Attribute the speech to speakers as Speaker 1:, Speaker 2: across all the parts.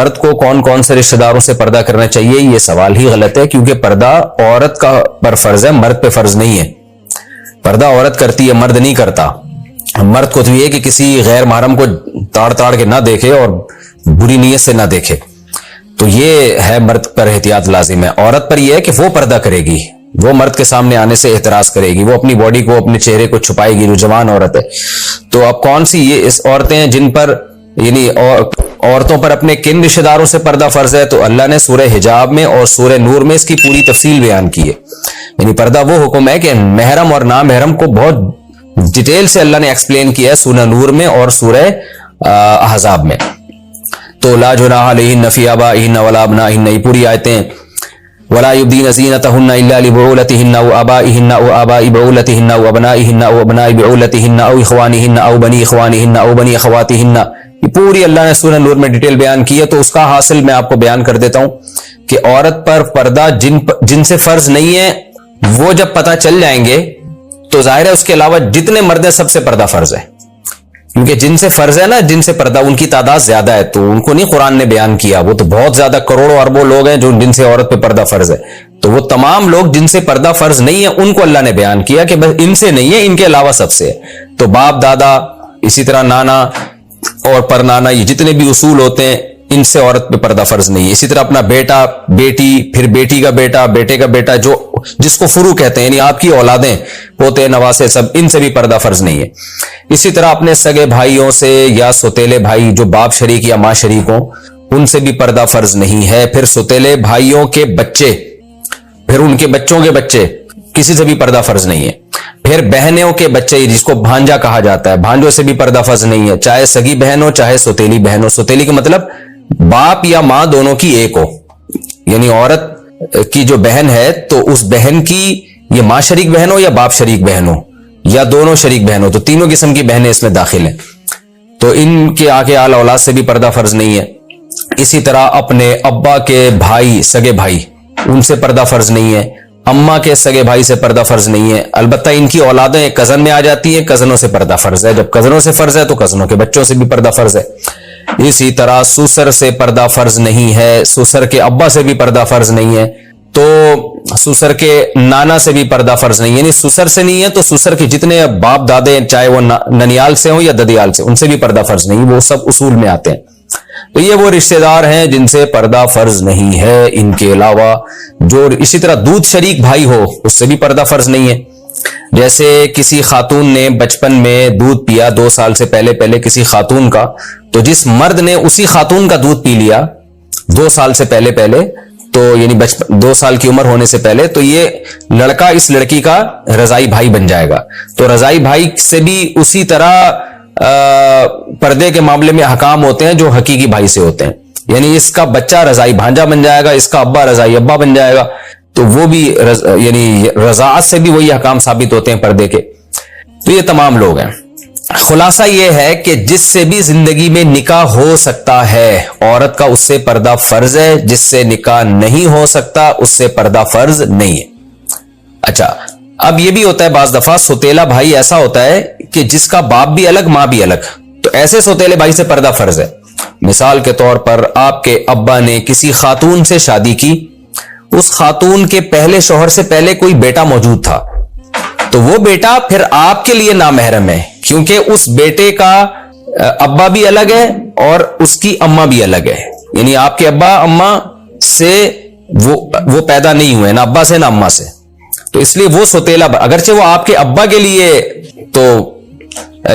Speaker 1: مرد کو کون کون سے رشتہ داروں سے پردہ کرنا چاہیے، یہ سوال ہی غلط ہے، کیونکہ پردہ عورت کا پر فرض ہے، مرد پہ فرض نہیں ہے۔ پردہ عورت کرتی ہے، مرد نہیں کرتا۔ مرد کو تو یہ کہ کسی غیر محرم کو تاڑ کے نہ دیکھے اور بری نیت سے نہ دیکھے، تو یہ ہے مرد پر احتیاط لازم ہے۔ عورت پر یہ ہے کہ وہ پردہ کرے گی، وہ مرد کے سامنے آنے سے احتراز کرے گی، وہ اپنی باڈی کو، اپنے چہرے کو چھپائے گی، جو جوان عورت ہے۔ تو اب کون سی یہ اس عورتیں ہیں جن پر یعنی عورتوں پر اپنے کن رشتہ داروں سے پردہ فرض ہے؟ تو اللہ نے سورہ حجاب میں اور سورہ نور میں اس کی پوری تفصیل بیان کی ہے۔ یعنی پردہ وہ حکم ہے کہ محرم اور نامحرم کو بہت ڈیٹیل سے اللہ نے ایکسپلین کیا ہے سورہ نور میں اور سورہ احزاب میں۔ تو لا جناح علیہن فی آبائہن ولا ابنائہن، یہ پوری آیتیں ہیں۔ ولا یبدین زینتہن الا لبعولتہن او آبائہن او آباء بعولتہن او ابنائہن او ابناء بعولتہن او اخوانہن او بنی اخوانہن او بنی اخواتہن، یہ پوری اللہ نے سورہ نور میں ڈیٹیل بیان کی ہے۔ تو اس کا حاصل میں آپ کو بیان کر دیتا ہوں کہ عورت پر پردہ جن سے فرض نہیں ہے، وہ جب پتہ چل جائیں گے تو ظاہر ہے اس کے علاوہ جتنے مرد ہیں سب سے پردہ فرض ہے، کیونکہ جن سے فرض ہے نا، جن سے پردہ، ان کی تعداد زیادہ ہے، تو ان کو نہیں قرآن نے بیان کیا، وہ تو بہت زیادہ کروڑوں اربوں لوگ ہیں جن سے عورت پہ پردہ فرض ہے۔ تو وہ تمام لوگ جن سے پردہ فرض نہیں ہے ان کو اللہ نے بیان کیا کہ بس ان سے نہیں ہے، ان کے علاوہ سب سے ہے۔ تو باپ دادا، اسی طرح نانا اور پر نانا، یہ جتنے بھی اصول ہوتے ہیں ان سے عورت پہ پردہ فرض نہیں ہے۔ اسی طرح اپنا بیٹا، بیٹی، پھر بیٹی کا بیٹا، بیٹے کا بیٹا، جس کو فرو کہتے ہیں، یعنی آپ کی اولادیں، پوتے نواسے، سب ان سے بھی پردہ فرض نہیں ہے۔ اسی طرح اپنے سگے بھائیوں سے یا سوتیلے بھائی جو باپ شریک یا ماں شریک ہوں، ان سے بھی پردہ فرض نہیں ہے۔ پھر سوتیلے بھائیوں کے بچے، پھر ان کے بچوں کے بچے، کسی سے بھی پردہ فرض نہیں ہے۔ پھر بہنوں کے بچے، جس کو بھانجا کہا جاتا ہے، بھانجوں سے بھی پردہ فرض نہیں ہے، چاہے سگی بہن ہو چاہے سوتیلی بہن ہو۔ سوتیلی کا مطلب باپ یا ماں دونوں کی ایک ہو، یعنی عورت کی جو بہن ہے تو اس بہن کی یہ ماں شریک بہن ہو یا باپ شریک بہن ہو یا دونوں شریک بہن ہو، تو تینوں قسم کی بہنیں اس میں داخل ہیں، تو ان کے آگے آل اولاد سے بھی پردہ فرض نہیں ہے۔ اسی طرح اپنے ابا کے بھائی، سگے بھائی، ان سے پردہ فرض نہیں ہے۔ اماں کے سگے بھائی سے پردہ فرض نہیں ہے، البتہ ان کی اولادیں کزن میں آ جاتی ہیں، کزنوں سے پردہ فرض ہے۔ جب کزنوں سے فرض ہے تو کزنوں کے بچوں سے بھی پردہ فرض ہے۔ اسی طرح سسر سے پردہ فرض نہیں ہے، سسر کے ابا سے بھی پردہ فرض نہیں ہے، تو سسر کے نانا سے بھی پردہ فرض نہیں ہے، یعنی سسر سے نہیں ہے تو سسر کے جتنے باپ دادے، چاہے وہ ننیال سے ہوں یا ددیال سے، ان سے بھی پردہ فرض نہیں، وہ سب اصول میں آتے ہیں۔ تو یہ وہ رشتہ دار ہیں جن سے پردہ فرض نہیں ہے۔ ان کے علاوہ جو اسی طرح دودھ شریک بھائی ہو، اس سے بھی پردہ فرض نہیں ہے۔ جیسے کسی خاتون نے بچپن میں دودھ پیا 2 سال سے پہلے کسی خاتون کا، تو جس مرد نے اسی خاتون کا دودھ پی لیا 2 سال سے پہلے تو یعنی 2 سال کی عمر ہونے سے پہلے، تو یہ لڑکا اس لڑکی کا رضائی بھائی بن جائے گا۔ تو رضائی بھائی سے بھی اسی طرح پردے کے معاملے میں احکام ہوتے ہیں جو حقیقی بھائی سے ہوتے ہیں، یعنی اس کا بچہ رضائی بھانجا بن جائے گا، اس کا ابا رضائی ابا بن جائے گا، تو وہ بھی یعنی رضاعت سے بھی وہی احکام ثابت ہوتے ہیں پردے کے۔ تو یہ تمام لوگ ہیں۔ خلاصہ یہ ہے کہ جس سے بھی زندگی میں نکاح ہو سکتا ہے عورت کا، اس سے پردہ فرض ہے، جس سے نکاح نہیں ہو سکتا اس سے پردہ فرض نہیں ہے۔ اچھا، اب یہ بھی ہوتا ہے بعض دفعہ سوتیلا بھائی ایسا ہوتا ہے کہ جس کا باپ بھی الگ ماں بھی الگ، تو ایسے سوتیلے بھائی سے پردہ فرض ہے۔ مثال کے طور پر آپ کے ابا نے کسی خاتون سے شادی کی، اس خاتون کے پہلے شوہر سے پہلے کوئی بیٹا موجود تھا، تو وہ بیٹا پھر آپ کے لیے نامحرم ہے، کیونکہ اس بیٹے کا ابا بھی الگ ہے اور اس کی اماں بھی الگ ہے، یعنی آپ کے ابا اماں سے وہ پیدا نہیں ہوئے، نہ ابا سے نہ اماں سے، تو اس لیے وہ سوتیلا، اگرچہ وہ آپ کے ابا کے لیے تو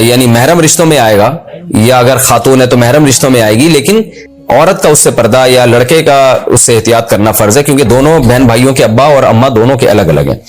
Speaker 1: یعنی محرم رشتوں میں آئے گا، یا اگر خاتون ہے تو محرم رشتوں میں آئے گی، لیکن عورت کا اس سے پردہ یا لڑکے کا اس سے احتیاط کرنا فرض ہے، کیونکہ دونوں بہن بھائیوں کے ابا اور اماں دونوں کے الگ الگ ہیں۔